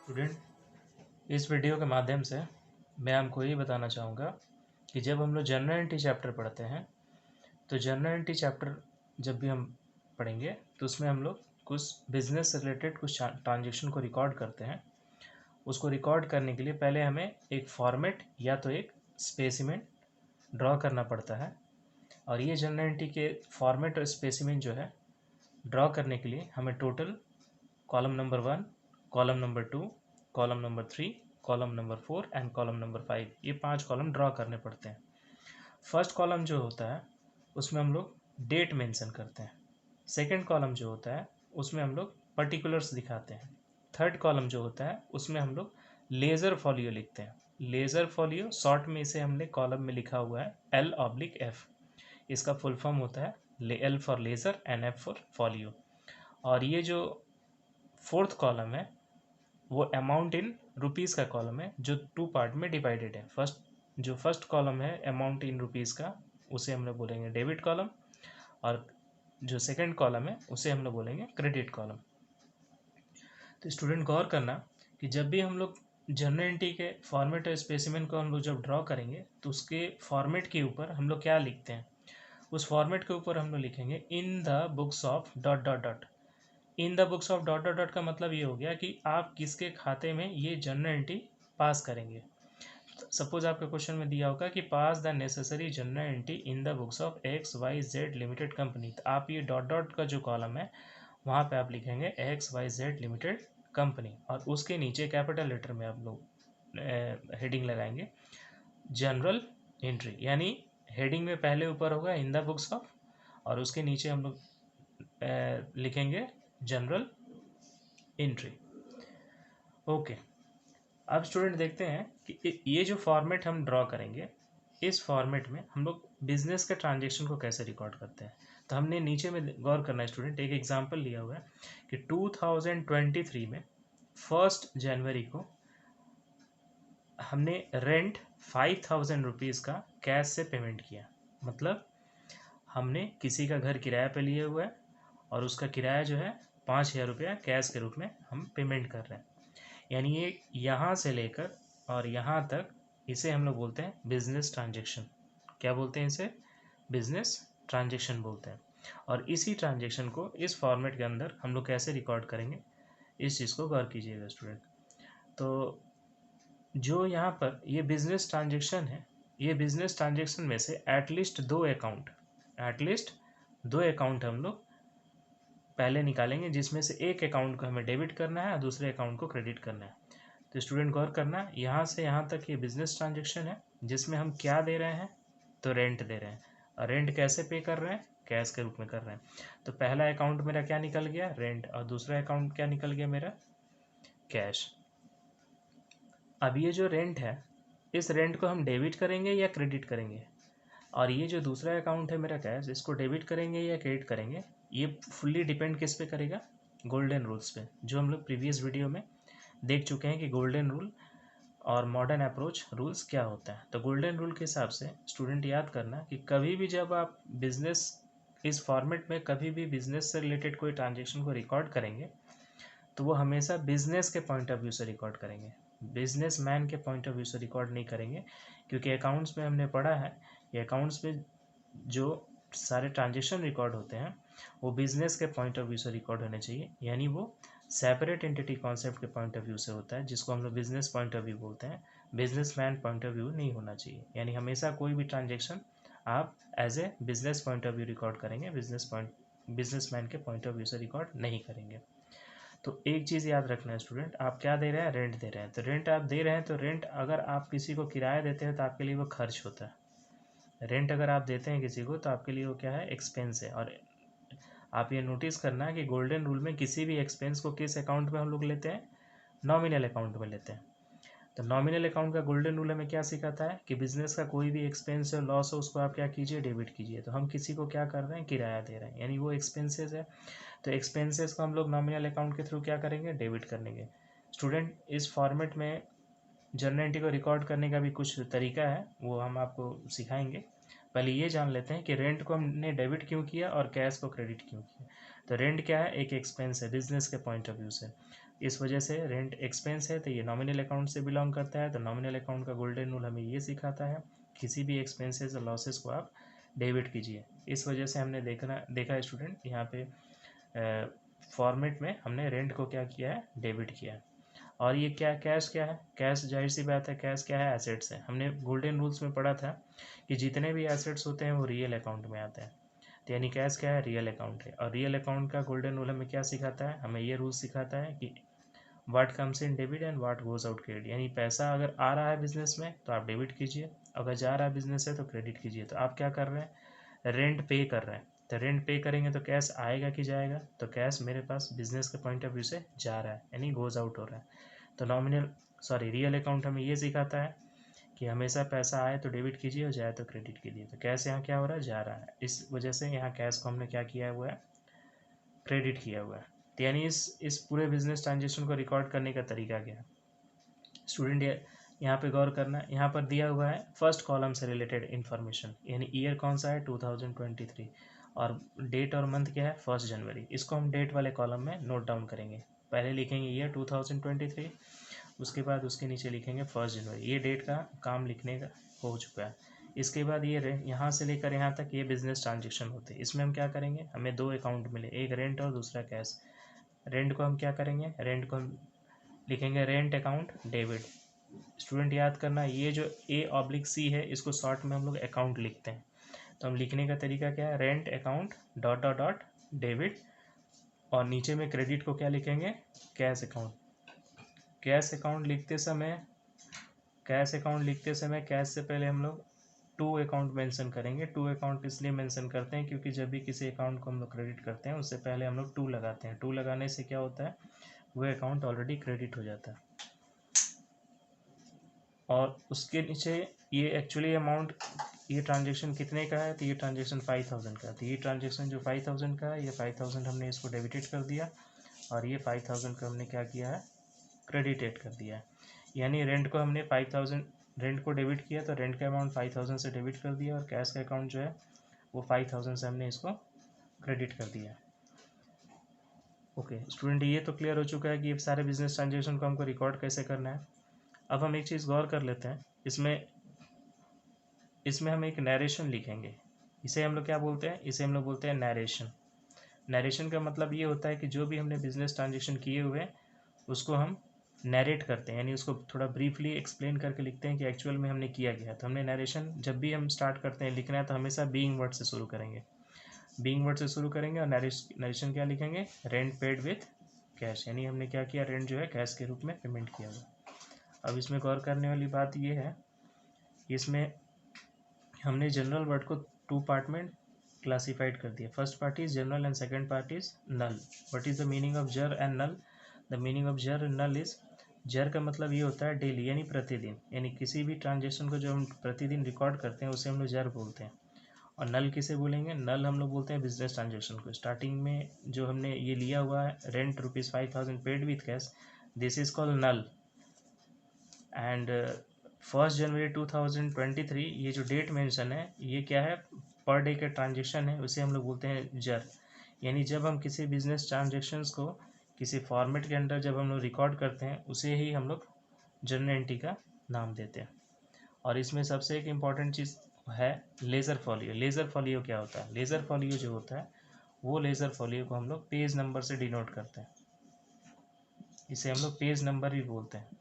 Student, इस video के माध्यम से मैं आपको ये बताना चाहूँगा कि जब हम लोग जनरल एंट्री चैप्टर पढ़ते हैं तो जनरल एंट्री चैप्टर जब भी हम पढ़ेंगे तो उसमें हम लोग कुछ बिजनेस से रिलेटेड कुछ ट्रांजेक्शन को रिकॉर्ड करते हैं। उसको रिकॉर्ड करने के लिए पहले हमें एक फॉर्मेट या तो एक स्पेसिमेन ड्रॉ करना पड़ता है, और ये जनरल एंट्री के फॉर्मेट और स्पेसिमेन जो है ड्रॉ करने के लिए हमें total column number 1, column number 2, column number 3, column number 4 and column number 5, ये 5 कॉलम ड्रॉ करने पड़ते हैं। फर्स्ट कॉलम जो होता है उसमें हम लोग डेट मेंशन करते हैं। सेकंड कॉलम जो होता है उसमें हम लोग पर्टिकुलर्स दिखाते हैं। थर्ड कॉलम जो होता है उसमें हम लोग लेज़र फॉलियो लिखते हैं। लेज़र फॉलियो शॉर्ट में इसे हमने कॉलम में लिखा हुआ है L/F। इसका फुल फॉर्म होता है L for laser and F for folio. और ये जो फोर्थ कॉलम है वो अमाउंट इन रुपीज़ का कॉलम है जो 2 पार्ट में डिवाइडेड है। फर्स्ट कॉलम है अमाउंट इन रुपीज़ का, उसे हम लोग बोलेंगे डेबिट कॉलम, और जो सेकंड कॉलम है उसे हम लोग बोलेंगे क्रेडिट कॉलम। तो स्टूडेंट गौर करना कि जब भी हम लोग जनरल एंट्री के फॉर्मेट और स्पेसिमेन को हम लोग जब ड्रॉ करेंगे तो उसके फॉर्मेट के ऊपर हम लोग क्या लिखते हैं, उस फॉर्मेट के ऊपर हम लोग लिखेंगे इन the books of dot dot dot. In the books of dot dot dot का मतलब ये हो गया कि आप किसके खाते में ये जनरल एंट्री पास करेंगे। सपोज आपके क्वेश्चन में दिया होगा कि pass the necessary journal entry in the books of XYZ limited company, तो आप ये डॉट डॉट का जो कॉलम है वहाँ पे आप लिखेंगे XYZ लिमिटेड कंपनी, और उसके नीचे कैपिटल लेटर में आप लोग हेडिंग लगाएंगे जनरल एंट्री, यानी हेडिंग में पहले ऊपर होगा इन द बुक्स ऑफ, और उसके नीचे हम लोग लिखेंगे जनरल एंट्री। ओके, अब स्टूडेंट देखते हैं कि ये जो फॉर्मेट हम ड्रॉ करेंगे, इस फॉर्मेट में हम लोग बिजनेस के ट्रांजेक्शन को कैसे रिकॉर्ड करते हैं। तो हमने नीचे में गौर करना है स्टूडेंट, एक एग्जांपल लिया हुआ है कि 2023 में 1 जनवरी को हमने रेंट 5000 रुपीज़ का कैश से पेमेंट किया। मतलब हमने किसी का घर किराया पे लिए हुआ है और उसका किराया जो है 5000 रुपया कैश के रूप में हम पेमेंट कर रहे हैं। यानी ये यहाँ से लेकर और यहाँ तक इसे हम लोग बोलते हैं बिजनेस ट्रांजेक्शन। क्या बोलते हैं इसे? बिजनेस ट्रांजेक्शन बोलते हैं। और इसी ट्रांजेक्शन को इस फॉर्मेट के अंदर हम लोग कैसे रिकॉर्ड करेंगे, इस चीज़ को गौर कीजिएगा स्टूडेंट। तो जो यहाँ पर ये बिजनेस ट्रांजेक्शन है, ये बिजनेस ट्रांजेक्शन में से एटलीस्ट दो अकाउंट हम लोग पहले निकालेंगे, जिसमें से एक अकाउंट को हमें डेबिट करना है और दूसरे अकाउंट को क्रेडिट करना है। तो स्टूडेंट गौर करना, यहाँ से यहाँ तक ये बिजनेस ट्रांजेक्शन है जिसमें हम क्या दे रहे हैं, तो रेंट दे रहे हैं। और रेंट कैसे पे कर रहे हैं? कैश के रूप में कर रहे हैं। तो पहला अकाउंट मेरा क्या निकल गया? रेंट। और दूसरा अकाउंट क्या निकल गया मेरा? कैश। अब ये जो रेंट है, इस रेंट को हम डेबिट करेंगे या क्रेडिट करेंगे, और ये जो दूसरा अकाउंट है मेरा कैश, इसको डेबिट करेंगे या क्रेडिट करेंगे, ये फुल्ली डिपेंड किस पे करेगा? गोल्डन रूल्स पे, जो हम लोग प्रीवियस वीडियो में देख चुके हैं कि गोल्डन रूल और मॉडर्न अप्रोच रूल्स क्या होता है। तो गोल्डन रूल के हिसाब से स्टूडेंट याद करना कि कभी भी जब आप बिजनेस इस फॉर्मेट में कभी भी बिजनेस से रिलेटेड कोई ट्रांजेक्शन को रिकॉर्ड करेंगे तो वो हमेशा बिजनेस के पॉइंट ऑफ व्यू से रिकॉर्ड करेंगे, बिजनेस मैन के पॉइंट ऑफ व्यू से रिकॉर्ड नहीं करेंगे। क्योंकि अकाउंट्स में हमने पढ़ा है कि अकाउंट्स में जो सारे ट्रांजेक्शन रिकॉर्ड होते हैं वो बिजनेस के पॉइंट ऑफ व्यू से रिकॉर्ड होने चाहिए, यानी वो सेपरेट एंटिटी कॉन्सेप्ट के पॉइंट ऑफ व्यू से होता है, जिसको हम लोग बिजनेस पॉइंट ऑफ व्यू बोलते हैं। Businessman point of view नहीं होना चाहिए, यानी हमेशा कोई भी ट्रांजेक्शन आप as a business point of view record करेंगे, बिजनेस मैन के पॉइंट ऑफ व्यू से रिकॉर्ड नहीं करेंगे। तो एक चीज़ याद रखना है स्टूडेंट, आप क्या दे रहे हैं? रेंट दे रहे हैं। तो रेंट आप दे रहे हैं, तो रेंट अगर आप किसी को किराया देते हैं तो आपके लिए वो खर्च होता है। रेंट अगर आप देते हैं किसी को तो आपके लिए वो क्या है? एक्सपेंस है। और आप ये नोटिस करना है कि गोल्डन रूल में किसी भी एक्सपेंस को किस अकाउंट में हम लोग लेते हैं? नॉमिनल अकाउंट में लेते हैं। तो नॉमिनल अकाउंट का गोल्डन रूल हमें क्या सिखाता है कि बिजनेस का कोई भी एक्सपेंस है, लॉस हो, उसको आप क्या कीजिए? डेबिट कीजिए। तो हम किसी को क्या कर रहे हैं? किराया दे रहे हैं, यानी वो एक्सपेंसेस है। तो एक्सपेंसेस को हम लोग नॉमिनल अकाउंट के थ्रू क्या करेंगे? डेबिट करेंगे। स्टूडेंट, इस फॉर्मेट में जनरल एंट्री को रिकॉर्ड करने का भी कुछ तरीका है, वो हम आपको सिखाएंगे। पहले ये जान लेते हैं कि रेंट को हमने डेबिट क्यों किया और कैश को क्रेडिट क्यों किया। तो रेंट क्या है, एक एक्सपेंस है बिजनेस के पॉइंट ऑफ व्यू से, इस वजह से रेंट एक्सपेंस है, तो ये नॉमिनल अकाउंट से बिलोंग करता है। तो नॉमिनल अकाउंट का गोल्डन रूल हमें ये सिखाता है, किसी भी एक्सपेंसेस और लॉसेस को आप डेबिट कीजिए। इस वजह से हमने देखा स्टूडेंट यहाँ पे फॉर्मेट में हमने रेंट को क्या किया है, डेबिट किया है। और ये कैश क्या है, कैश जाहिर सी बात है, कैश क्या है, एसेट्स है। हमने गोल्डन रूल्स में पढ़ा था कि जितने भी एसेट्स होते हैं वो रियल अकाउंट में आते हैं। तो यानी कैश क्या है, रियल अकाउंट है। और रियल अकाउंट का गोल्डन रूल हमें क्या सिखाता है, हमें ये रूल सिखाता है कि what comes in debit and what goes out credit. यानी पैसा अगर आ रहा है बिजनेस में तो आप डेबिट कीजिए, अगर जा रहा है बिजनेस है तो क्रेडिट कीजिए। तो आप क्या कर रहे हैं, रेंट पे कर रहे हैं। तो रेंट पे करेंगे तो कैश आएगा कि जाएगा, तो कैश मेरे पास बिजनेस के पॉइंट ऑफ व्यू से जा रहा है, यानी गोज आउट हो रहा है। तो रियल अकाउंट हमें ये सिखाता है कि हमेशा पैसा आए तो डेबिट कीजिए और जाए तो क्रेडिट कीजिए। तो कैश यहाँ क्या हो रहा है, जा रहा है, इस वजह से यहाँ कैश को हमने क्या किया हुआ है, क्रेडिट किया हुआ है। तो यानी इस पूरे बिजनेस ट्रांजेक्शन को रिकॉर्ड करने का तरीका क्या है स्टूडेंट, यहाँ पे गौर करना। यहाँ पर दिया हुआ है फर्स्ट कॉलम से रिलेटेड इन्फॉर्मेशन, यानी ईयर कौन सा है 2023 और डेट और मंथ क्या है 1 जनवरी। इसको हम डेट वाले कॉलम में नोट डाउन करेंगे। पहले लिखेंगे ईयर 2023, उसके बाद उसके नीचे लिखेंगे 1 जनवरी। ये डेट का काम लिखने का हो चुका है। इसके बाद ये यहाँ से लेकर यहाँ तक ये बिजनेस ट्रांजेक्शन होते हैं। इसमें हम क्या करेंगे, हमें 2 अकाउंट मिले, एक रेंट और दूसरा कैश। रेंट को हम क्या करेंगे, रेंट को हम लिखेंगे रेंट अकाउंट डेबिट। स्टूडेंट याद करना, ये जो A/C है इसको शॉर्ट में हम लोग अकाउंट लिखते हैं। तो हम लिखने का तरीका क्या है, rent account dot dot dot debit, और नीचे में क्रेडिट को क्या लिखेंगे, कैश अकाउंट। कैश अकाउंट लिखते समय कैश से पहले हम लोग 2 अकाउंट मेंशन करेंगे। 2 अकाउंट इसलिए मेंशन करते हैं क्योंकि जब भी किसी अकाउंट को हम लोग क्रेडिट करते हैं उससे पहले हम लोग 2 लगाते हैं। 2 लगाने से क्या होता है, वो अकाउंट ऑलरेडी क्रेडिट हो जाता है। और उसके नीचे ये एक्चुअली अमाउंट, ये ट्रांजेक्शन कितने का है, तो ये ट्रांजेक्शन 5000 का है। तो ये ट्रांजेक्शन जो 5000 का है, ये 5000 हमने इसको डेबिटेड कर दिया और ये 5000 का हमने क्या किया है, क्रेडिटेड कर दिया है। यानी रेंट को हमने 5000, रेंट को डेबिट किया तो रेंट का अमाउंट 5000 से डेबिट कर दिया और कैश का अकाउंट जो है वो 5000 से हमने इसको क्रेडिट कर दिया। ओके स्टूडेंट, ये तो क्लियर हो चुका है कि ये सारे बिजनेस ट्रांजेक्शन को हमको रिकॉर्ड कैसे करना है। अब हम एक चीज़ गौर कर लेते हैं, इसमें हम एक नरेशन लिखेंगे। इसे हम लोग क्या बोलते हैं, इसे हम लोग बोलते हैं नरेशन। नरेशन का मतलब ये होता है कि जो भी हमने बिजनेस ट्रांजेक्शन किए हुए हैं उसको हम नरेट करते हैं, यानी उसको थोड़ा ब्रीफली एक्सप्लेन करके लिखते हैं कि एक्चुअल में हमने किया गया। तो हमने नरेशन जब भी हम स्टार्ट करते हैं लिखना है तो हमेशा बीइंग वर्ड से शुरू करेंगे, बीइंग वर्ड से शुरू करेंगे। और नरेशन क्या लिखेंगे, रेंट पेड विथ कैश, यानी हमने क्या किया, रेंट जो है कैश के रूप में पेमेंट किया हुआ। अब इसमें गौर करने वाली बात यह है, इसमें हमने जनरल वर्ड को 2 पार्ट में क्लासिफाइड कर दिया। First part is journal and second part is nal. What is the meaning of jour and nal, the meaning of jour and nal is, jour का मतलब ये होता है डेली यानी प्रतिदिन, यानी किसी भी ट्रांजेक्शन को जो हम प्रतिदिन रिकॉर्ड करते हैं उसे हम लोग जर बोलते हैं। और नल किसे बोलेंगे, नल हम लोग बोलते हैं बिजनेस ट्रांजेक्शन को। स्टार्टिंग में जो हमने ये लिया हुआ है rent ₹5000 paid with cash, this is called null. And 1 January 2023 ये जो डेट मेंशन है ये क्या है, पर डे का ट्रांजेक्शन है, उसे हम लोग बोलते हैं जर। यानी जब हम किसी बिजनेस ट्रांजेक्शन्स को किसी फॉर्मेट के अंदर जब हम लोग रिकॉर्ड करते हैं उसे ही हम लोग जर्नल एंट्री का नाम देते हैं। और इसमें सबसे एक इम्पॉर्टेंट चीज़ है लेज़र फॉलियो। लेज़र फॉलियो क्या होता है, लेज़र फॉलियो जो होता है वो लेज़र फॉलियो को हम लोग पेज नंबर से डिनोट करते हैं, इसे हम लोग पेज नंबर ही बोलते हैं।